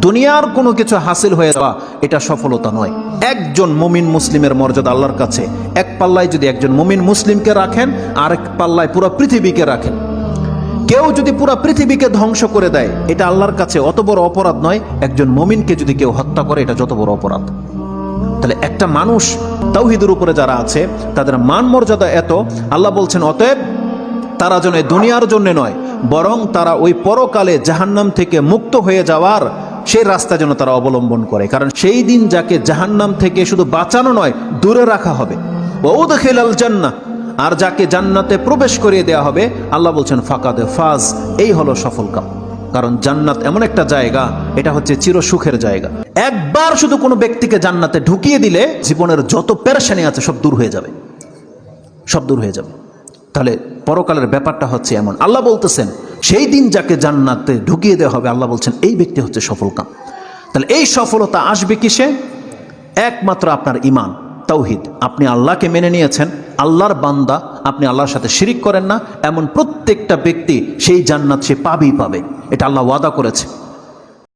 দুনিয়ার কোনো কিছু হাসিল হয়ে যাওয়া এটা সফলতা নয়। একজন মুমিন মুসলিমের মর্যাদা আল্লাহর কাছে এক পাল্লায় যদি একজন মুমিন মুসলিমকে রাখেন, আরেক পাল্লায় পুরো পৃথিবীকে রাখেন। কেউ যদি পুরো পৃথিবীকে ধ্বংস করে দেয়, এটা আল্লাহর কাছে অত বড় অপরাধ নয়। একজন মুমিনকে যদি কেউ হত্যা করে, এটা যত বড় অপরাধ। তাহলে একটা মানুষ তাওহীদের উপরে যারা আছে তাদের মান মর্যাদা এত, আল্লাহ বলছেন অতএব তারা যেন দুনিয়ার জন্য নয়, বরং তারা ওই পরকালে জাহান্নাম থেকে মুক্ত হয়ে যাওয়ার সেই রাস্তা যেন তারা অবলম্বন করে। কারণ সেই দিন যাকে জাহান্নাম থেকে শুধু বাঁচানো নয়, দূরে রাখা হবে। ওয়াউদখিলাল জান্নাহ, আর যাকে জান্নাতে প্রবেশ করিয়ে দেওয়া হবে, আল্লাহ বলছেন ফাকাদ ফাজ, এই হলো সফল কাম। কারণ জান্নাত এমন একটা জায়গা, এটা হচ্ছে চির সুখের জায়গা। একবার শুধু কোনো ব্যক্তিকে জান্নাতে ঢুকিয়ে দিলে জীবনের যত পেরেশানি আছে সব দূর হয়ে যাবে, সব দূর হয়ে যাবে। তাহলে পরকালের ব্যাপারটা হচ্ছে এমন। আল্লাহ বলতেছেন সেই দিন যাকে জান্নাতে ঢুকিয়ে দেওয়া হবে, আল্লাহ বলছেন এই ব্যক্তি হচ্ছে সফল কাম। তাহলে এই সফলতা আসবে কিসে? একমাত্র আপনার ঈমান, তাওহীদ। আপনি আল্লাহকে মেনে নিয়েছেন, আল্লাহর বান্দা, আপনি আল্লাহর সাথে শিরিক করেন না, এমন প্রত্যেকটা ব্যক্তি সেই জান্নাত সে পাবেই পাবে। এটা আল্লাহ ওয়াদা করেছে।